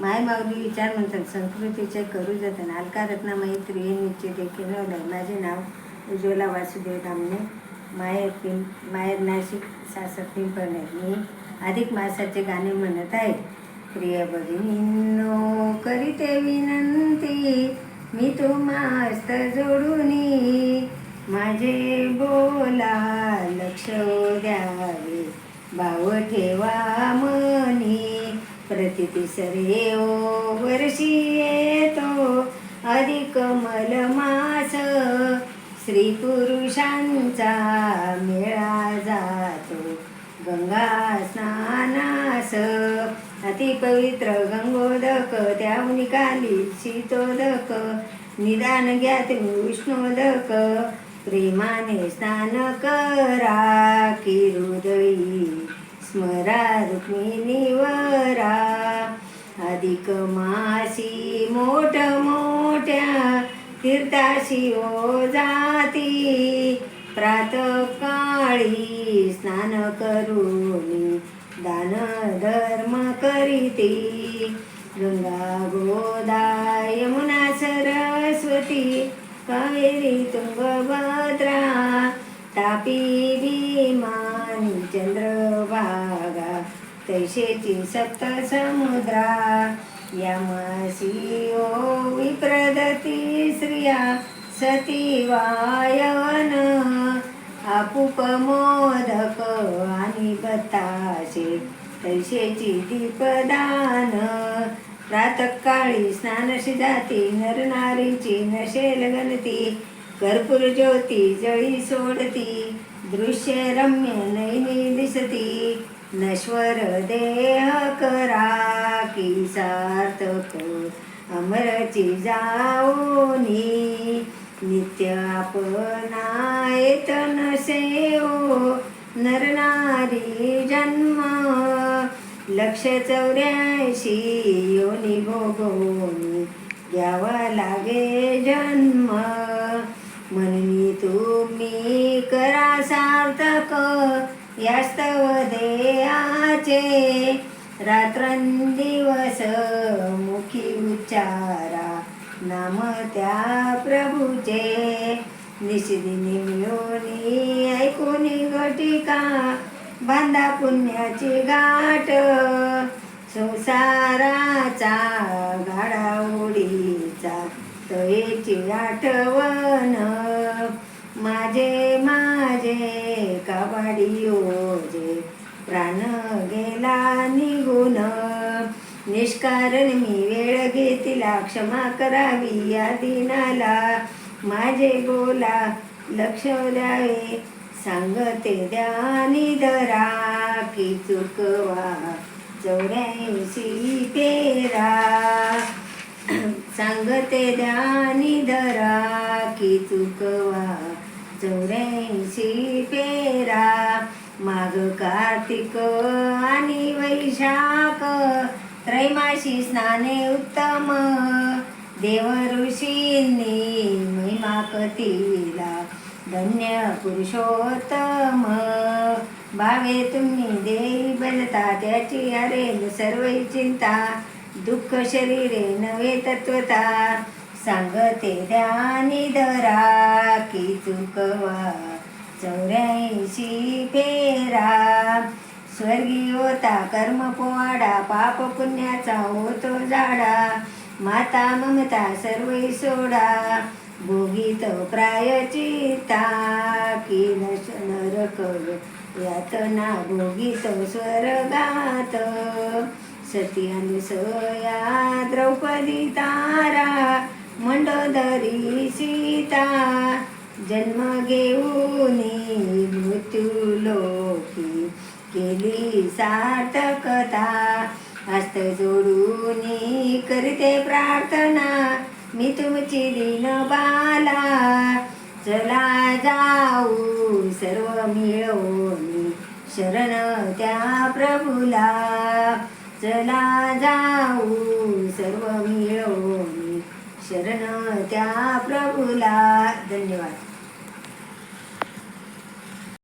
माय माऊली विचार म्हणतात संस्कृतीचे करू जतन अलका रत्ना मैत्री निश्चित केलं. माझे नाव उज्ज्वला वासुदेव दामणे, माहेर नाशिक, सासर पिंपळनेर. मी अधिक मासाचे गाणे म्हणत आहे. प्रिय भगिनींनो करीते विनंती, मी तुम्हास्त जोडूनी, माझे बोला लक्ष द्यावे, भाव ठेवा मनी. प्रतितिसरे वर्षी येतो अधिक मलमास, स्त्री पुरुषांचा मेळा जातो गंगा स्नानास. अतिपवित्र गंगोदक त्याहून निकाली शीतोदक, निदान घ्या तुम्ही उष्णोदक, प्रेमाने स्नान करा की हृदयी स्मरा रुक्मिणीवरा. अधिक मासी मोठ मोठ्या तीर्थाशी ओ जाती, प्रातःकाळी स्नान करून दान धर्म करीती. गंगा गोदा यमुना सरस्वती कावेरी तुंगभद्रा, तापी भीमानी चंद्रभागा, तैशेची सप्त समुद्रा. यामासी ओ विप्रदती स्त्रिया सती वायवन, आपूप मोदक आणि बताशे तैशेची दीपदान. प्रातःकाळी स्नानशी जाती नरनारीची नशेल गणती, कर्पूर ज्योती जळी सोडती, दृश्य रम्य नैनी दिसती. नश्वर देह करा की सार्थक, अमरची जाऊनी, नित्य आपणा येत नसेओ नरनारी जन्म. 184 योनी भोगोनी घ्यावा लागे जन्म. म्हणून तुम्ही करा सार्थक यास्तव देयाचे, रात्रंदिवस मुखी उच्चारा नाम त्या प्रभूचे. निशिदिनी मिळूनी ऐकूनी घटिका, बांधा पुण्याची गाठ, संसाराचा गाडा ओढीचा तळेची आठवण. माझे काबाडी ओझे प्राण गेला निघून, निष्कारण मी वेळ घेतला क्षमा करावी या दिनाला. माझे बोला लक्ष द्यावे, सांगते द्या निधरा की चुकवा 84 फेरा. सांगते द्या निधरा की चुकवा 84 फेरा. माघ कार्तिक आणि वैशाख त्रैमासी स्नाने उत्तम, देव ऋषींनी महिमा कथिला धन्य पुरुषोत्तम. भावे तुम्ही देई बनता त्याची हरेल सर्व चिंता, दुःख शरीरे नव्हे तत्वता. सांगते द्या निधरा की चुकवा 84 फेरा. स्वर्गी होता कर्म पोवाडा, पाप पुण्याचा होतो जाडा. माता ममता सर्व सोडा, भोगीत प्रायचिता की नरक यातना भोगीत स्वर्गात. सती अनुसया द्रौपदी तारा, मंडोदरी सीता, जन्म घेऊनी मृत्यूलोकी केली सार्थकता. हस्त जोडूनी करते प्रार्थना, मी तुमची दीनबाला. चला जाऊ सर्व मिळवून शरण त्या प्रभूला. चला जाऊ सर्व मिळवून शरण त्या प्रभूला. धन्यवाद.